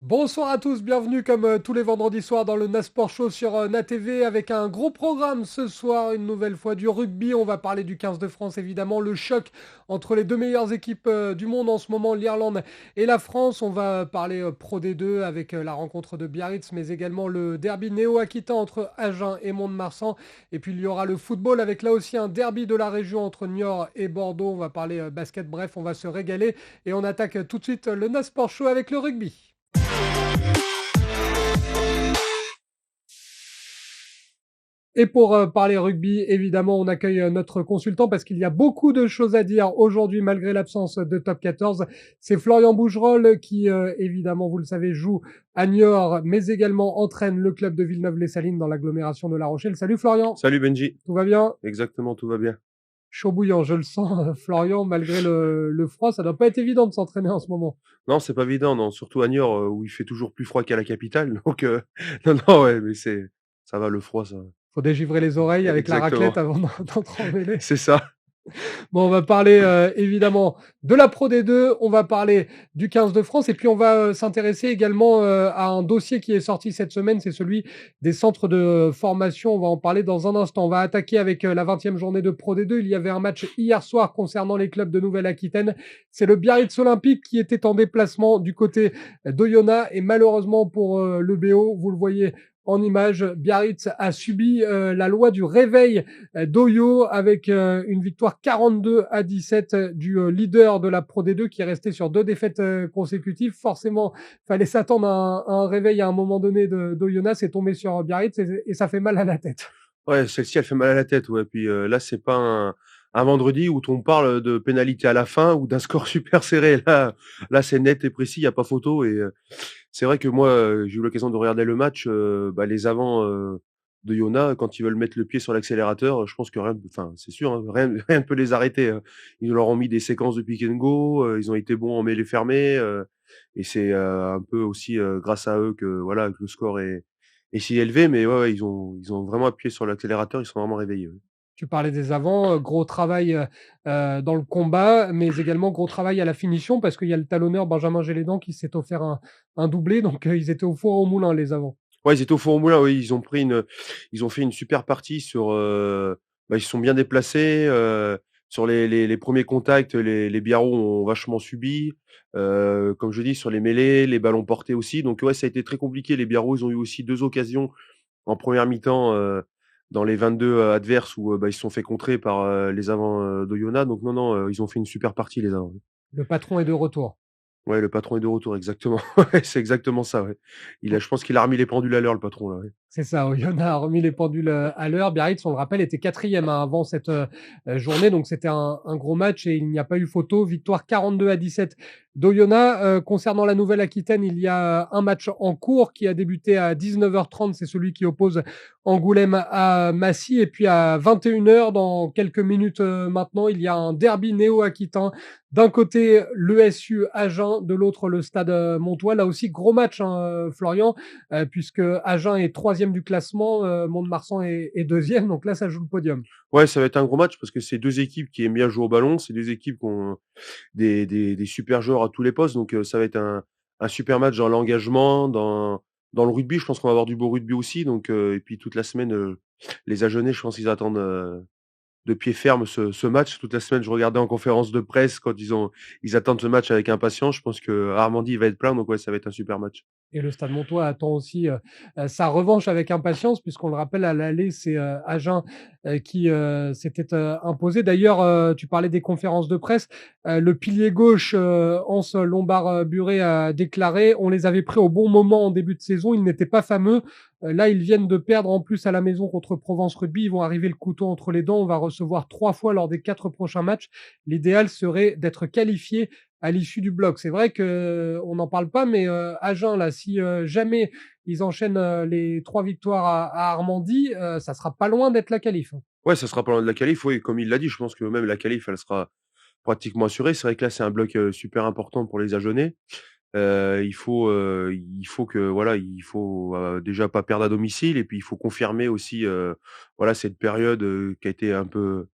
Bonsoir à tous, bienvenue comme tous les vendredis soirs dans le Nasport Show sur NATV avec un gros programme ce soir, une nouvelle fois du rugby. On va parler du 15 de France évidemment, le choc entre les deux meilleures équipes du monde en ce moment, l'Irlande et la France. On va parler Pro D2 avec la rencontre de Biarritz, mais également le derby néo-aquitain entre Agen et Mont-de-Marsan. Et puis il y aura le football avec là aussi un derby de la région entre Niort et Bordeaux. On va parler basket, bref, on va se régaler et on attaque tout de suite le Nasport Show avec le rugby. Et pour parler rugby, évidemment, on accueille notre consultant parce qu'il y a beaucoup de choses à dire aujourd'hui malgré l'absence de top 14. C'est Florian Bougerolles qui, évidemment, vous le savez, joue à Niort, mais également entraîne le club de Villeneuve-les-Salines dans l'agglomération de La Rochelle. Salut Florian, Salut Benji. tout va bien? Exactement, tout va bien. Chaud bouillant, je le sens, Florian, malgré le froid, ça doit pas être évident de s'entraîner en ce moment. Non, c'est pas évident, non, surtout à Niort, où il fait toujours plus froid qu'à la capitale. Donc, non, non, ouais, mais ça va, le froid, ça. Faut dégivrer les oreilles avec la Exactement, raclette avant d'entrer en mêlée. c'est ça. Bon, on va parler évidemment de la Pro D2, on va parler du 15 de France et puis on va s'intéresser également à un dossier qui est sorti cette semaine, c'est celui des centres de formation. On va en parler dans un instant. On va attaquer avec la 20e journée de Pro D2. Il y avait un match hier soir concernant les clubs de Nouvelle-Aquitaine. C'est le Biarritz Olympique qui était en déplacement du côté d'Oyonnax et malheureusement pour le BO, vous le voyez en image, Biarritz a subi la loi du réveil d'Oyo avec une victoire 42-17 du leader de la Pro D2 qui est resté sur deux défaites consécutives. Forcément, fallait s'attendre à un réveil à un moment donné d'Oyonnax. C'est tombé sur Biarritz et ça fait mal à la tête. Ouais, celle-ci, elle fait mal à la tête, ouais. Puis là, c'est pas un vendredi où on parle de pénalité à la fin ou d'un score super serré. Là, c'est net et précis, il y a pas photo. Et c'est vrai que moi, j'ai eu l'occasion de regarder le match. Bah, les avants de Yona, quand ils veulent mettre le pied sur l'accélérateur, je pense que rien, enfin, c'est sûr, hein, rien, rien ne peut les arrêter, hein. Ils leur ont mis des séquences de pick and go. Ils ont été bons en mêlée fermée. Et c'est un peu aussi grâce à eux que voilà que le score est si élevé. Mais ouais, ouais, ils ont vraiment appuyé sur l'accélérateur. Ils sont vraiment réveillés. Ouais. Tu parlais des avants, gros travail dans le combat, mais également gros travail à la finition parce qu'il y a le talonneur Benjamin Gélédan qui s'est offert un doublé, donc ils étaient au four au moulin les avants. Ouais, ils étaient au four au moulin, oui, ils ont fait une super partie sur, bah, ils se sont bien déplacés, sur les premiers contacts, les Biarros ont vachement subi, comme je dis sur les mêlées, les ballons portés aussi, donc ouais, ça a été très compliqué. Les Biarros, ils ont eu aussi 2 occasions en première mi-temps, dans les 22, adverses où, bah, ils se sont fait contrer par, les avants, d'Oyonnax, donc non, non, ils ont fait une super partie les avants. Le patron est de retour. Ouais, le patron est de retour, exactement. Ouais, c'est exactement ça, ouais. Je pense qu'il a remis les pendules à l'heure, le patron, là, ouais. C'est ça, Oyonnax a remis les pendules à l'heure. Biarritz, on le rappelle, était quatrième hein, avant cette journée, donc c'était un gros match et il n'y a pas eu photo. Victoire 42-17 d'Oyonnax. Concernant la Nouvelle-Aquitaine, il y a un match en cours qui a débuté à 19h30, c'est celui qui oppose Angoulême à Massy. Et puis à 21h, dans quelques minutes maintenant, il y a un derby néo-aquitain. D'un côté, l'ESU Agen, de l'autre, le stade Montois. Là aussi, gros match, hein, Florian puisque Agen est troisième du classement, Mont-de-Marsan est deuxième, donc là ça joue le podium. Ouais, ça va être un gros match parce que c'est 2 équipes qui aiment bien jouer au ballon, c'est 2 équipes qui ont des super joueurs à tous les postes, donc ça va être un super match dans l'engagement, dans le rugby. Je pense qu'on va avoir du beau rugby aussi, donc et puis toute la semaine, les Agenais, je pense qu'ils attendent, de pied ferme ce match. Toute la semaine, je regardais en conférence de presse quand ils attendent ce match avec impatience. Je pense que Armandie va être plein, donc ouais, ça va être un super match. Et le Stade Montois attend aussi sa revanche avec impatience, puisqu'on le rappelle, à l'aller, c'est Agen qui s'était imposé. D'ailleurs, tu parlais des conférences de presse. Le pilier gauche, Hans Lombard-Buré, a déclaré on les avait pris au bon moment en début de saison, ils n'étaient pas fameux. Là, ils viennent de perdre en plus à la maison contre Provence Rugby. Ils vont arriver le couteau entre les dents. On va recevoir 3 fois lors des 4 prochains matchs. L'idéal serait d'être qualifié à l'issue du bloc. C'est vrai que on n'en parle pas, mais Agen, là, si jamais ils enchaînent les 3 victoires à Armandie, ça sera pas loin d'être la qualif. Hein. Ouais, ça sera pas loin de la qualif, oui, comme il l'a dit, je pense que même la qualif, elle sera pratiquement assurée. C'est vrai que là, c'est un bloc, super important pour les Agenais. Il faut que voilà, il faut, déjà pas perdre à domicile et puis il faut confirmer aussi, voilà, cette période, qui a été un peu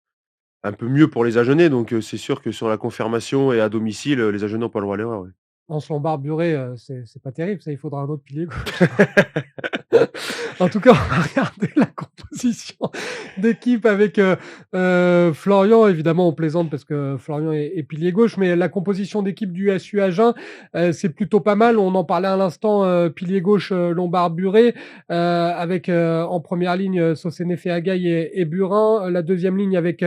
mieux pour les Agenais, donc c'est sûr que sur la confirmation et à domicile, les Agenais n'ont pas le droit à l'erreur, ouais. Anse Lombard-Buré, c'est pas terrible ça, il faudra un autre pilier gauche. En tout cas, on va regarder la composition d'équipe avec, Florian. Évidemment, on plaisante parce que Florian est pilier gauche, mais la composition d'équipe du SU Agen, c'est plutôt pas mal. On en parlait à l'instant, pilier gauche, Lombard-Buré, avec, en première ligne, Sossene Feagai et Burin. La deuxième ligne avec,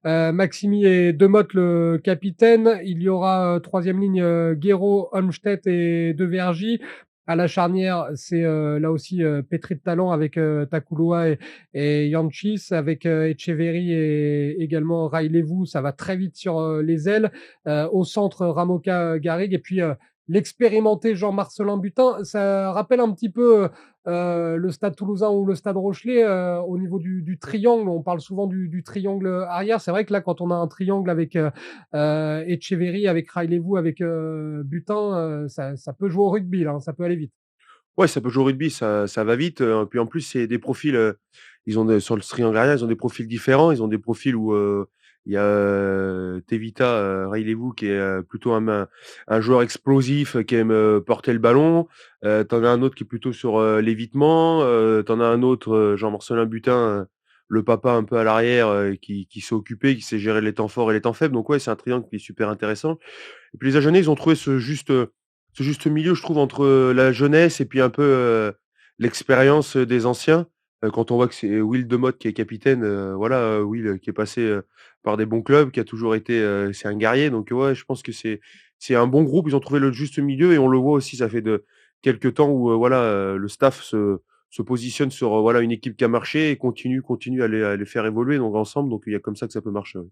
Maximi et Demotte, le capitaine. Il y aura, 3e ligne, Guéraud, Olmstedt et Devergy. À la charnière, c'est, là aussi, pétri de talent avec, Takuloa et Yanchis, avec, Etcheverry et également Railevou, ça va très vite sur, les ailes. Au centre, Ramoka, Garrigue et puis, l'expérimenté Jean-Marcelin Butin. Ça rappelle un petit peu, le Stade Toulousain ou le Stade Rochelais, au niveau du triangle. On parle souvent du triangle, arrière. C'est vrai que là, quand on a un triangle avec, Etcheverry, avec Railevou, avec, Butin, ça peut jouer au rugby là, hein, ça peut aller vite. Ouais, ça peut jouer au rugby, ça va vite, puis en plus, c'est des profils, ils ont des sur le triangle arrière, ils ont des profils différents. Ils ont des profils où, il y a, Tevita, Railevou qui est, plutôt un joueur explosif, qui aime, porter le ballon. Tu as un autre qui est plutôt sur, l'évitement. Tu as un autre, Jean-Marcelin Butin, le papa un peu à l'arrière, qui sait occuper, qui sait gérer les temps forts et les temps faibles. Donc ouais, c'est un triangle qui est super intéressant. Et puis les Agenais, ils ont trouvé ce juste milieu, je trouve, entre, la jeunesse et puis un peu, l'expérience, des anciens. Quand on voit que c'est Will Demotte qui est capitaine, voilà, Will, qui est passé, par des bons clubs, qui a toujours été, c'est un guerrier. Donc ouais, je pense que c'est un bon groupe. Ils ont trouvé le juste milieu et on le voit aussi, ça fait de quelque temps où, voilà, le staff se positionne sur, voilà, une équipe qui a marché et continue à les faire évoluer donc ensemble. Donc il y a comme ça que ça peut marcher, ouais.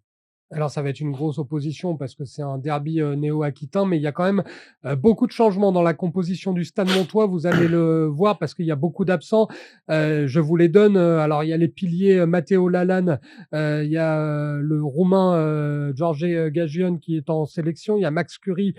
Alors ça va être une grosse opposition parce que c'est un derby, néo-aquitain, mais il y a quand même, beaucoup de changements dans la composition du Stade Montois. Vous allez le voir parce qu'il y a beaucoup d'absents. Je vous les donne, alors il y a les piliers, Matteo Lalanne, il y a, le Roumain, George Gagione qui est en sélection. Il y a Max Curie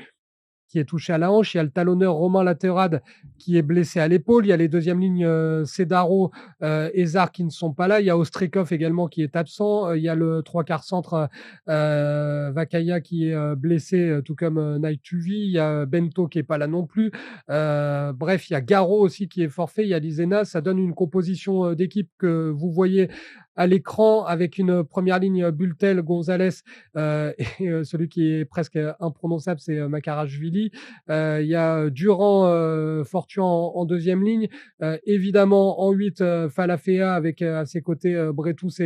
qui est touché à la hanche. Il y a le talonneur Romain Laterade qui est blessé à l'épaule. Il y a les deuxièmes lignes Cedaro, Ezar qui ne sont pas là. Il y a Ostrikov également qui est absent. Il y a le trois quarts centre Vakaya qui est blessé, tout comme Naituvi. Il y a Bento qui est pas là non plus. Bref, il y a Garo aussi qui est forfait. Il y a Lizena. Ça donne une composition d'équipe que vous voyez à l'écran avec une première ligne Bultel, Gonzalez et celui qui est presque imprononçable, c'est Makarashvili. Il y a Durand, Fortuan en deuxième ligne. Évidemment, en 8, Falafea avec à ses côtés Bretous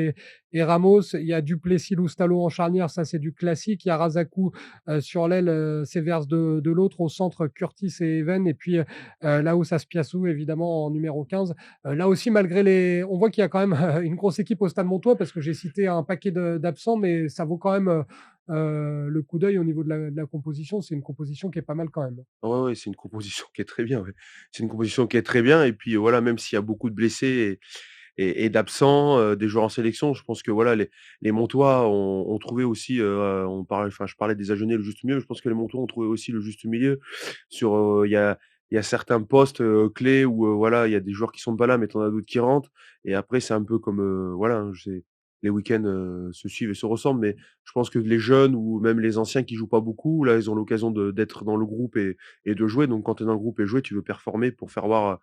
et Ramos. Il y a Duplessis, Loustalo en charnière, ça c'est du classique. Il y a Razakou sur l'aile, Severs de l'autre. Au centre, Curtis et Even. Et puis Laos Aspiassou, évidemment, en numéro 15. Là aussi, malgré les. On voit qu'il y a quand même une grosse équipe au Stade Montois parce que j'ai cité un paquet d'absents, mais ça vaut quand même le coup d'œil au niveau de la composition. C'est une composition qui est pas mal quand même. Ouais, ouais, c'est une composition qui est très bien, ouais. C'est une composition qui est très bien et puis, voilà, même s'il y a beaucoup de blessés et d'absents, des joueurs en sélection, je pense que, voilà, les Montois ont trouvé aussi, je parlais des Agenais, le juste milieu, je pense que les Montois ont trouvé aussi le juste milieu sur, il y a certains postes, clés où, voilà, il y a des joueurs qui sont pas là, mais tu en as d'autres qui rentrent et après c'est un peu comme, voilà, hein, les week-ends, se suivent et se ressemblent, mais je pense que les jeunes ou même les anciens qui jouent pas beaucoup, là, ils ont l'occasion d'être dans le groupe et de jouer. Donc quand tu es dans le groupe et jouer, tu veux performer pour faire voir,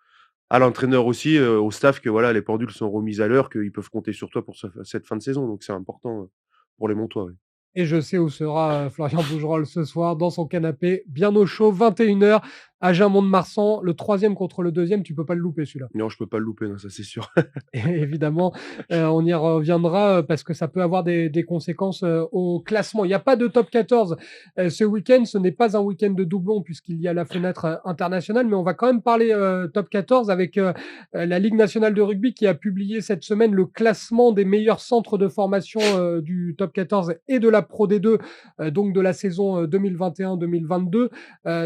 à l'entraîneur aussi, au staff que voilà, les pendules sont remises à l'heure, qu'ils peuvent compter sur toi pour cette fin de saison. Donc c'est important, pour les Montois, ouais. Et je sais où sera Florian Bougerolles ce soir, dans son canapé, bien au chaud, 21h, Agen Mont-de-Marsan, le troisième contre le deuxième, tu peux pas le louper celui-là. Non, je peux pas le louper, non, ça c'est sûr. Et évidemment, on y reviendra parce que ça peut avoir des conséquences au classement. Il n'y a pas de top 14 ce week-end. Ce n'est pas un week-end de doublon puisqu'il y a la fenêtre internationale, mais on va quand même parler top 14 avec la Ligue nationale de rugby qui a publié cette semaine le classement des meilleurs centres de formation du top 14 et de la Pro D2, donc de la saison 2021-2022.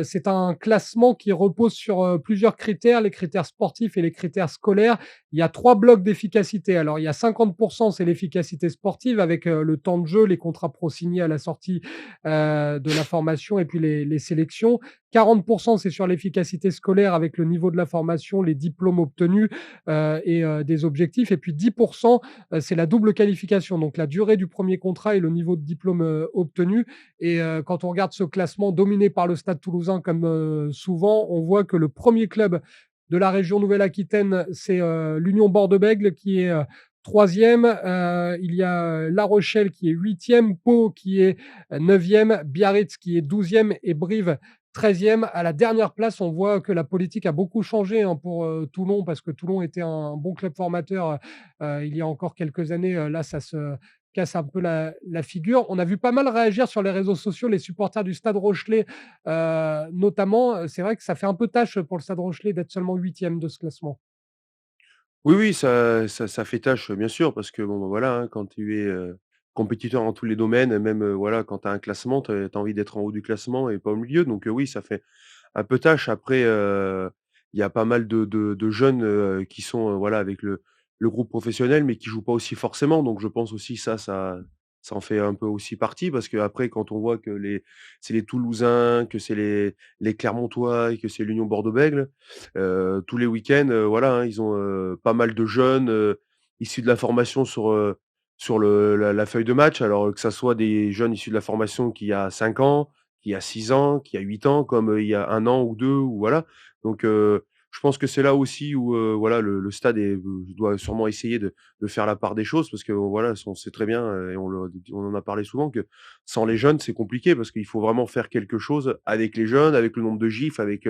C'est un classement qui repose sur plusieurs critères, les critères sportifs et les critères scolaires. Il y a 3 blocs d'efficacité. Alors, il y a 50%, c'est l'efficacité sportive avec le temps de jeu, les contrats pro signés à la sortie de la formation et puis les sélections. 40%, c'est sur l'efficacité scolaire avec le niveau de la formation, les diplômes obtenus et des objectifs. Et puis 10%, c'est la double qualification, donc la durée du premier contrat et le niveau de diplôme obtenu. Et quand on regarde ce classement dominé par le Stade toulousain comme souvent, on voit que le premier club de la région Nouvelle-Aquitaine, c'est l'Union Bordeaux-Bègles qui est troisième. Il y a La Rochelle qui est huitième, Pau qui est neuvième, Biarritz qui est douzième et Brive 13e. À la dernière place, on voit que la politique a beaucoup changé pour Toulon, parce que Toulon était un bon club formateur il y a encore quelques années. Là, ça se casse un peu la figure. On a vu pas mal réagir sur les réseaux sociaux les supporters du Stade Rochelais, notamment. C'est vrai que ça fait un peu tâche pour le Stade Rochelais d'être seulement huitième de ce classement. Oui, oui, ça fait tâche, bien sûr, parce que bon, bah, voilà, hein, quand tu es, compétiteur dans tous les domaines, même, voilà, quand tu as un classement, tu as envie d'être en haut du classement et pas au milieu, donc oui, ça fait un peu tâche. Après, il y a pas mal de jeunes, qui sont, voilà, avec le groupe professionnel, mais qui jouent pas aussi forcément, donc je pense aussi ça en fait un peu aussi partie, parce qu'après quand on voit que c'est les Toulousains, que c'est les Clermontois et que c'est l'Union Bordeaux-Bègles, tous les week-ends, voilà, hein, ils ont, pas mal de jeunes, issus de la formation sur la feuille de match. Alors, que ça soit des jeunes issus de la formation qui a 5 ans, qui a 6 ans, qui a 8 ans, comme, il y a 1 an ou 2 ou voilà. Donc, je pense que c'est là aussi où, voilà, le stade doit sûrement essayer de faire la part des choses, parce que, voilà, on sait très bien, et on en a parlé souvent, que sans les jeunes, c'est compliqué, parce qu'il faut vraiment faire quelque chose avec les jeunes, avec le nombre de gifs, avec,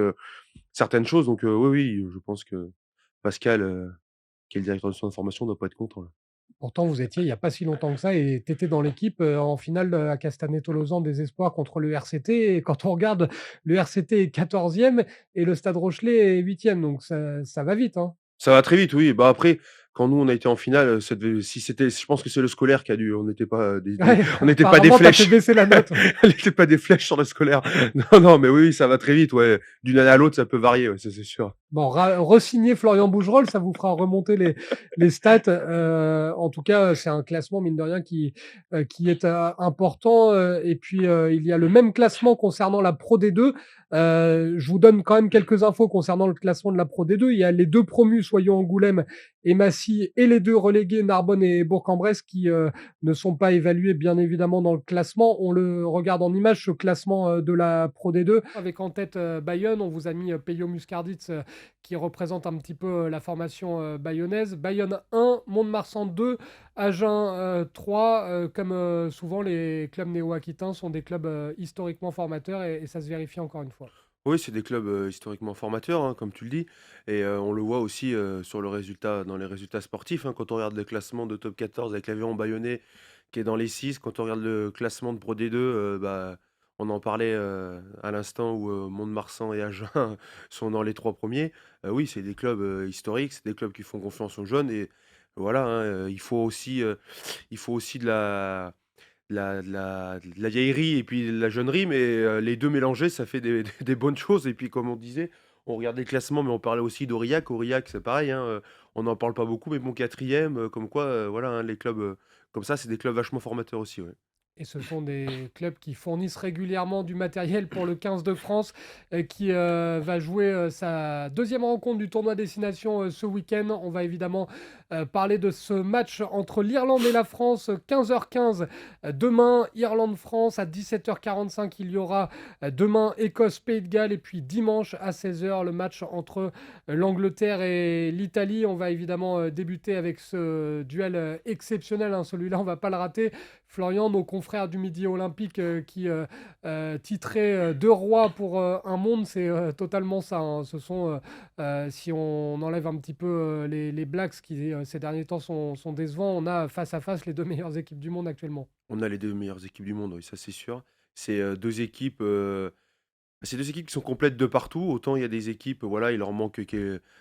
certaines choses. Donc, oui, oui, je pense que Pascal, qui est le directeur de centre de formation, doit pas être content, là. Pourtant, vous étiez il n'y a pas si longtemps que ça et tu étais dans l'équipe en finale à Castanet-Tolosan des Espoirs contre le RCT. Et quand on regarde, le RCT est 14e et le Stade Rochelais est 8e. Donc ça va vite, hein. Ça va très vite, oui. Bah, après, quand nous, on a été en finale, ça devait si c'était je pense que c'est le scolaire qui a dû on n'était pas, des Ouais, on n'était pas des apparemment, tu as fait flèches. baisser la note. Elle était pas des flèches sur le scolaire. Non, non, mais oui, oui, ça va très vite, ouais. D'une année à l'autre, ça peut varier, ouais, ça, c'est sûr. Bon, re-signer Florian Bougerolles, ça vous fera remonter les stats. En tout cas, c'est un classement, mine de rien, qui est important. Et puis, il y a le même classement concernant la Pro D2. Je vous donne quand même quelques infos concernant le classement de la Pro D2. Il y a les deux promus, Soyons Angoulême et Massy, et les deux relégués, Narbonne et Bourg-en-Bresse, qui ne sont pas évalués, bien évidemment, dans le classement. On le regarde en image, ce classement de la Pro D2. Avec en tête Bayonne, on vous a mis Peyo Muscarditz, qui représente un petit peu la formation bayonnaise. Bayonne 1, Mont-de-Marsan 2, Agen 3. Comme souvent, les clubs néo-aquitains sont des clubs historiquement formateurs et ça se vérifie encore une fois. Oui, c'est des clubs, historiquement formateurs, hein, comme tu le dis, et on le voit aussi, sur le résultat dans les résultats sportifs, hein. Quand on regarde le classement de top 14 avec l'Aviron Bayonnais qui est dans les 6, quand on regarde le classement de Pro D2, bah, on en parlait, à l'instant où, Mont-de-Marsan et Agen sont dans les 3 premiers. Oui, c'est des clubs, historiques, c'est des clubs qui font confiance aux jeunes, et voilà, hein, il faut aussi de la vieillerie et puis de la jeunerie, mais les 2 mélangés, ça fait des des bonnes choses. Et puis, comme on disait, on regarde les classements, mais on parlait aussi d'Aurillac. Aurillac, c'est pareil, hein, on n'en parle pas beaucoup, mais bon, quatrième, comme quoi, voilà, hein, les clubs, comme ça, c'est des clubs vachement formateurs aussi, ouais. Et ce sont des clubs qui fournissent régulièrement du matériel pour le 15 de France, qui va jouer sa deuxième rencontre du tournoi Destination ce week-end. On va évidemment parler de ce match entre l'Irlande et la France, 15h15 demain, Irlande-France à 17h45. Il y aura demain Écosse-Pays de Galles, et puis dimanche à 16h le match entre l'Angleterre et l'Italie. On va évidemment débuter avec ce duel exceptionnel, hein. Celui-là, on va pas le rater. Florian, nos confrères du Midi Olympique qui titraient deux rois pour un monde, c'est totalement ça, hein. Ce sont, si on enlève un petit peu les Blacks qui ces derniers temps sont décevants, on a face à face les deux meilleures équipes du monde actuellement. On a les 2 meilleures équipes du monde, oui, ça, c'est sûr. C'est, 2 équipes, c'est 2 équipes qui sont complètes de partout. Autant il y a des équipes, voilà, il leur manque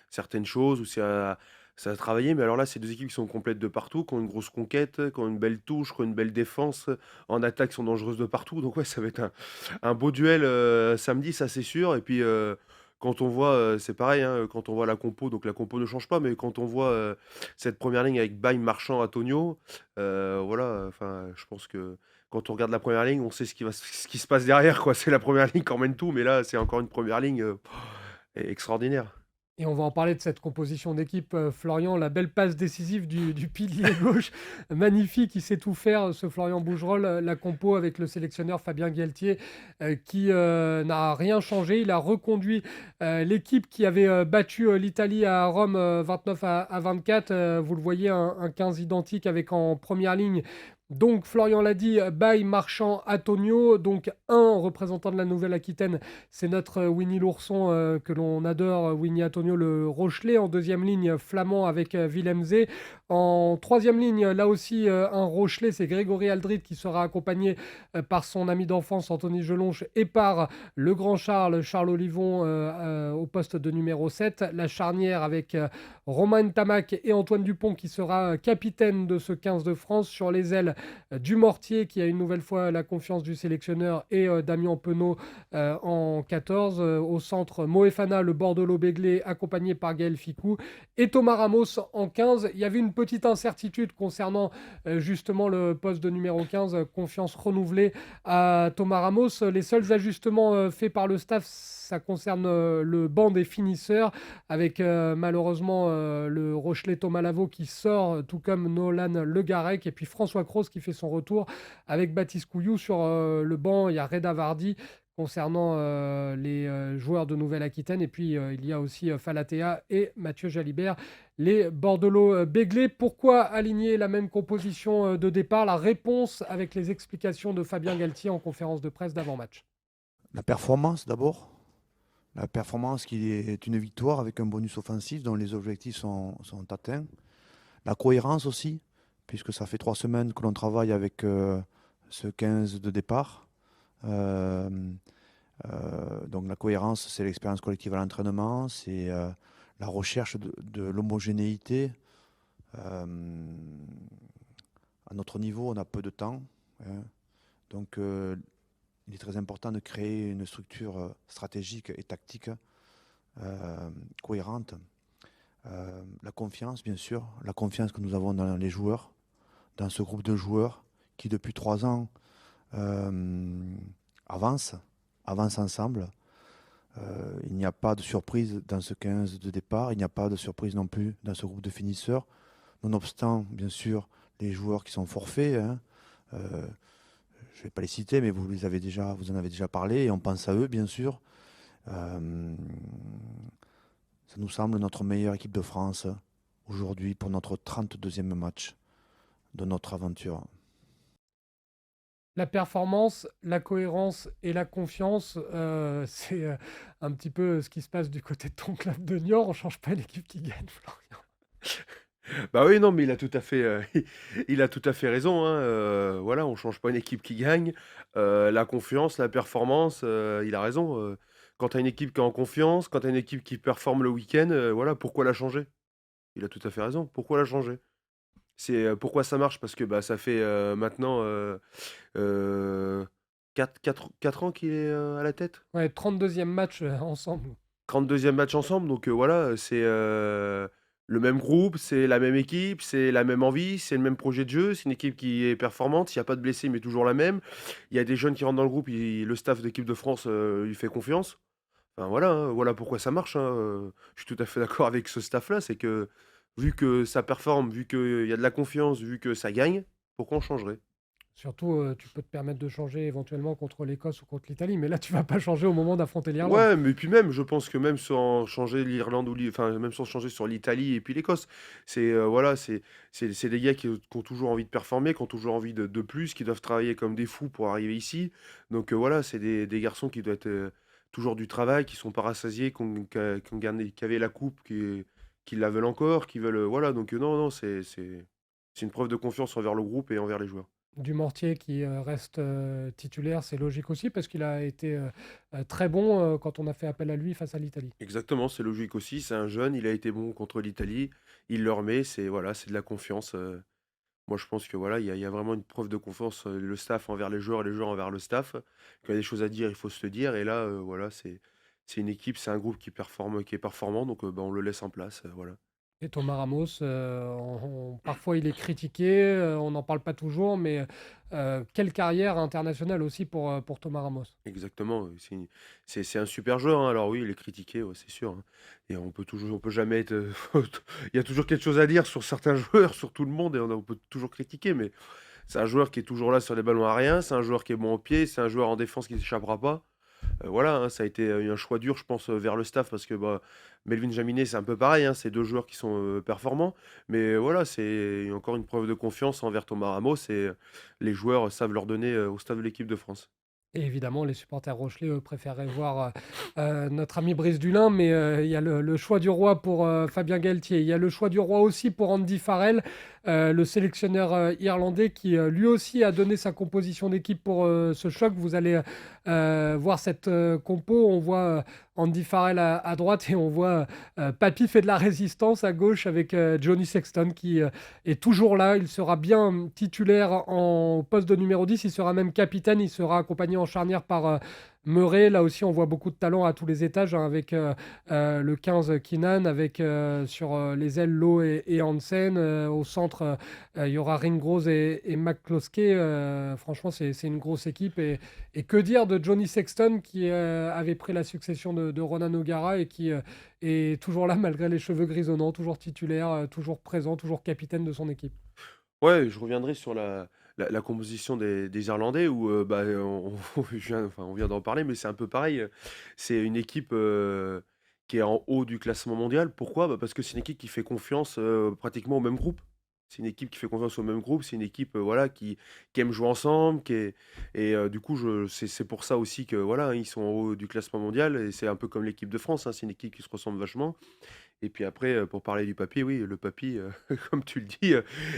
certaines choses, ou ça a travaillé, mais alors là, c'est 2 équipes qui sont complètes de partout, qui ont une grosse conquête, qui ont une belle touche, qui ont une belle défense, en attaque, sont dangereuses de partout. Donc ouais, ça va être un beau duel, samedi, ça, c'est sûr. Et puis, quand on voit, c'est pareil, hein, quand on voit la compo, donc la compo ne change pas, mais quand on voit, cette première ligne avec Baye, Marchand, Antonio, voilà, enfin, je pense que quand on regarde la première ligne, on sait ce qui se passe derrière, quoi. C'est la première ligne qui emmène tout, mais là, c'est encore une première ligne extraordinaire. Et on va en parler de cette composition d'équipe, Florian, la belle passe décisive du pilier gauche, magnifique, il sait tout faire, ce Florian Bougerolles, la compo avec le sélectionneur Fabien Galtier, qui n'a rien changé. Il a reconduit l'équipe qui avait battu l'Italie à Rome 29 à 24. Vous le voyez, un 15 identique avec en première ligne. Donc, Florian l'a dit, Baye, Marchand, Antonio. Donc, un représentant de la Nouvelle-Aquitaine, c'est notre Winnie l'ourson que l'on adore, Winnie Antonio le Rochelet. En deuxième ligne, Flamand avec Willem Zee. En troisième ligne, là aussi, un Rochelet, c'est Grégory Aldrit qui sera accompagné par son ami d'enfance Anthony Gelonche et par le grand Charles Olivon au poste de numéro 7. La charnière avec Romain Tamac et Antoine Dupont qui sera capitaine de ce 15 de France. Sur les ailes, du Mortier qui a une nouvelle fois la confiance du sélectionneur et Damien Penaud en 14. Au centre, Moefana, le Bordelot-Béglé, accompagné par Gaël Ficou. Et Thomas Ramos en 15. Il y avait une petite incertitude concernant justement le poste de numéro 15. Confiance renouvelée à Thomas Ramos. Les seuls ajustements faits par le staff, ça concerne le banc des finisseurs, avec malheureusement le Rochelet Thomas Lavaux qui sort, tout comme Nolan Le Garec, et puis François Cros qui fait son retour avec Baptiste Couillou. Sur le banc, il y a Reda Vardy concernant les joueurs de Nouvelle-Aquitaine. Et puis, il y a aussi Falatea et Mathieu Jalibert, les Bordelot-Béglé. Pourquoi aligner la même composition de départ? La réponse avec les explications de Fabien Galtier en conférence de presse d'avant-match. La performance d'abord. La performance qui est une victoire avec un bonus offensif dont les objectifs sont atteints. La cohérence aussi, puisque ça fait 3 semaines que l'on travaille avec ce 15 de départ. Donc la cohérence, c'est l'expérience collective à l'entraînement, c'est la recherche de l'homogénéité. À notre niveau, on a peu de temps, hein. Donc il est très important de créer une structure stratégique et tactique cohérente. La confiance, bien sûr, la confiance que nous avons dans les joueurs, dans ce groupe de joueurs qui, depuis 3 ans, avancent ensemble. Il n'y a pas de surprise dans ce 15 de départ, il n'y a pas de surprise non plus dans ce groupe de finisseurs, nonobstant, bien sûr, les joueurs qui sont forfaits, hein. Je ne vais pas les citer, mais vous en avez déjà parlé, et on pense à eux, bien sûr. Ça nous semble notre meilleure équipe de France aujourd'hui pour notre 32e match de notre aventure. La performance, la cohérence et la confiance, c'est un petit peu ce qui se passe du côté de ton club de Niort. On ne change pas l'équipe qui gagne, Florian. Bah oui, non, mais il a tout à fait, il a tout à fait raison, hein, voilà, on change pas une équipe qui gagne. La confiance, la performance, il a raison, quand tu as une équipe qui est en confiance, quand tu as une équipe qui performe le week-end, voilà, pourquoi la changer? Il a tout à fait raison, pourquoi la changer? C'est, pourquoi ça marche? Parce que, bah, ça fait, maintenant, heu, 4 ans qu'il est, à la tête? Ouais, 32e match ensemble. 32e match ensemble, donc voilà, c'est, le même groupe, c'est la même équipe, c'est la même envie, c'est le même projet de jeu. C'est une équipe qui est performante, il y a pas de blessés, mais toujours la même. Il y a des jeunes qui rentrent dans le groupe, le staff d'équipe de France, lui fait confiance. Enfin voilà, hein, voilà pourquoi ça marche, hein, je suis tout à fait d'accord avec ce staff-là, c'est que, vu que ça performe, vu qu'il y a de la confiance, vu que ça gagne, pourquoi on changerait? Surtout, tu peux te permettre de changer éventuellement contre l'Écosse ou contre l'Italie, mais là, tu vas pas changer au moment d'affronter l'Irlande. Ouais, mais puis même, je pense que même sans changer l'Irlande enfin, même sans changer sur l'Italie et puis l'Écosse, c'est, voilà, c'est des gars qui ont toujours envie de performer, qui ont toujours envie de plus, qui doivent travailler comme des fous pour arriver ici. Donc, voilà, c'est des garçons qui doivent être, toujours du travail, qui sont pas rassasiés, qui ont gagné qui avaient la coupe, qui la veulent encore, qui veulent, voilà, donc, non, non, c'est une preuve de confiance envers le groupe et envers les joueurs. Dumortier qui reste titulaire, c'est logique aussi parce qu'il a été très bon quand on a fait appel à lui face à l'Italie. Exactement, c'est logique aussi, c'est un jeune, il a été bon contre l'Italie, il le remet, c'est voilà, c'est de la confiance. Moi, je pense que voilà, il y a vraiment une preuve de confiance, le staff envers les joueurs envers le staff. Quand il y a des choses à dire, il faut se le dire. Et là, voilà, c'est une équipe, c'est un groupe qui performe, qui est performant, donc bah, on le laisse en place, voilà. Et Thomas Ramos, parfois il est critiqué, on n'en parle pas toujours, mais quelle carrière internationale aussi pour Thomas Ramos. Exactement, c'est un super joueur, hein. Alors oui, il est critiqué, ouais, c'est sûr, hein, et on peut jamais être, il y a toujours quelque chose à dire sur certains joueurs, sur tout le monde et on peut toujours critiquer, mais c'est un joueur qui est toujours là sur les ballons aériens, c'est un joueur qui est bon au pied, c'est un joueur en défense qui ne s'échappera pas. Voilà, hein, ça a été, un choix dur, je pense, vers le staff parce que, bah, Melvin Jaminet, c'est un peu pareil, hein, c'est 2 joueurs qui sont, performants. Mais voilà, c'est encore une preuve de confiance envers Thomas Ramos et les joueurs savent leur donner, au staff de l'équipe de France. Et évidemment, les supporters rochelais, eux, préféreraient voir notre ami Brice Dulin, mais il y a le choix du roi pour Fabien Galtier. Il y a le choix du roi aussi pour Andy Farrell, le sélectionneur irlandais qui lui aussi a donné sa composition d'équipe pour ce choc. Vous allez voir cette compo. On voit Andy Farrell à droite et on voit Papy fait de la résistance à gauche avec Johnny Sexton qui est toujours là. Il sera bien titulaire en poste de numéro 10. Il sera même capitaine. Il sera accompagné en charnière par Murray. Là aussi, on voit beaucoup de talent à tous les étages, hein, avec le 15 Keenan, avec sur les ailes Lowe et Hansen. Au centre, il y aura Ringrose et McCloskey. Franchement, c'est une grosse équipe. Et que dire de Johnny Sexton qui avait pris la succession de Ronan O'Gara et qui est toujours là malgré les cheveux grisonnants, toujours titulaire, toujours présent, toujours capitaine de son équipe. Ouais, je reviendrai sur la composition des Irlandais où, bah, on vient d'en parler, mais c'est un peu pareil, c'est une équipe, qui est en haut du classement mondial. Pourquoi? Bah, parce que c'est une équipe qui fait confiance, pratiquement au même groupe. C'est une équipe qui fait confiance au même groupe, c'est une équipe, voilà, qui aime jouer ensemble, qui est et du coup, c'est pour ça aussi que, voilà, ils sont en haut du classement mondial et c'est un peu comme l'équipe de France, hein, c'est une équipe qui se ressemble vachement. Et puis après, pour parler du papy, oui, le papy, comme tu le dis,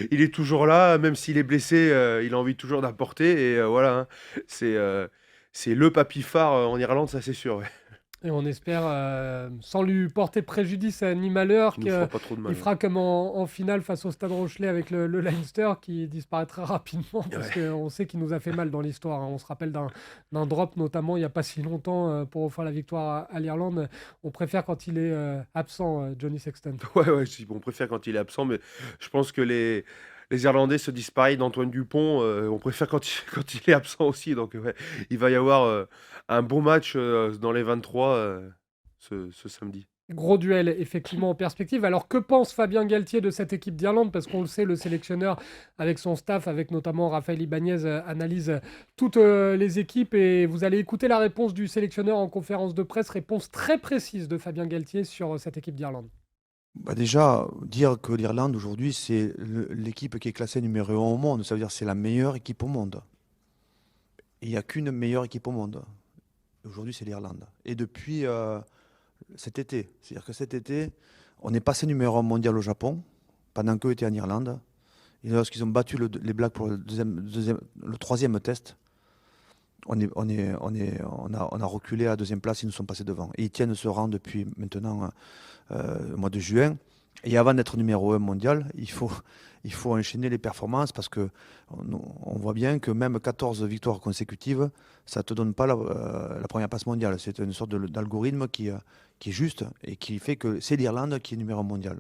il est toujours là, même s'il est blessé, il a envie toujours d'apporter et voilà, hein. C'est, heu, c'est le papy phare, en Irlande, ça c'est sûr, ouais. Et on espère, sans lui porter préjudice ni malheur, Qu'il nous fera qu'il pas trop de mal, ouais. fera comme en finale face au Stade Rochelais avec le Leinster qui disparaîtra rapidement parce Ouais. qu'on sait qu'il nous a fait mal dans l'histoire, hein. On se rappelle d'un drop notamment il n'y a pas si longtemps pour offrir la victoire à l'Irlande. On préfère quand il est absent, Johnny Sexton. Ouais, ouais, si, on préfère quand il est absent, mais je pense que les Irlandais se disent pareil d'Antoine Dupont, on préfère quand il quand il est absent aussi, donc ouais, il va y avoir, un bon match, dans les 23, ce samedi. Gros duel, effectivement, en perspective. Alors, que pense Fabien Galtier de cette équipe d'Irlande? Parce qu'on le sait, le sélectionneur, avec son staff, avec notamment Raphaël Ibanez, analyse toutes les équipes. Et vous allez écouter la réponse du sélectionneur en conférence de presse, réponse très précise de Fabien Galtier sur cette équipe d'Irlande. Bah déjà, dire que l'Irlande aujourd'hui, c'est l'équipe qui est classée numéro 1 au monde, ça veut dire que c'est la meilleure équipe au monde. Et il n'y a qu'une meilleure équipe au monde. Aujourd'hui, c'est l'Irlande. Et depuis cet été, c'est-à-dire que cet été, on est passé numéro 1 mondial au Japon, pendant qu'eux étaient en Irlande. Et lorsqu'ils ont battu les Blacks pour le troisième test, on a reculé à la deuxième place, ils nous sont passés devant. Et ils tiennent ce rang depuis maintenant le mois de juin. Et avant d'être numéro 1 mondial, il faut enchaîner les performances parce que on voit bien que même 14 victoires consécutives, ça ne te donne pas la première place mondiale. C'est une sorte d'algorithme qui est juste et qui fait que c'est l'Irlande qui est numéro 1 mondial.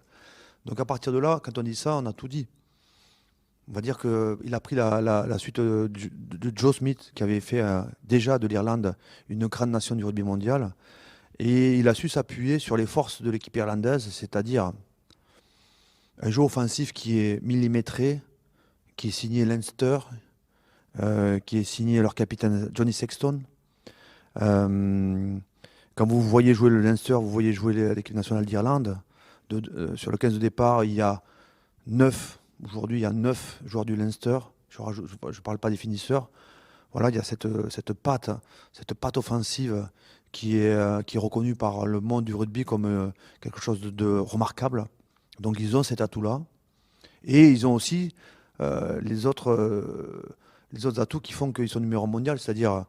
Donc à partir de là, quand on dit ça, on a tout dit. On va dire qu'il a pris la suite de Joe Smith, qui avait fait déjà de l'Irlande une grande nation du rugby mondial. Et il a su s'appuyer sur les forces de l'équipe irlandaise, c'est-à-dire un jeu offensif qui est millimétré, qui est signé Leinster, qui est signé leur capitaine Johnny Sexton. Quand vous voyez jouer le Leinster, vous voyez jouer l'équipe nationale d'Irlande. Sur le 15 de départ, il y a 9. Aujourd'hui, il y a 9 joueurs du Leinster. Je ne parle pas des finisseurs. Voilà, il y a cette patte offensive qui est reconnue par le monde du rugby comme quelque chose de remarquable. Donc ils ont cet atout-là. Et ils ont aussi les autres atouts qui font qu'ils sont numéro 1 mondial, c'est-à-dire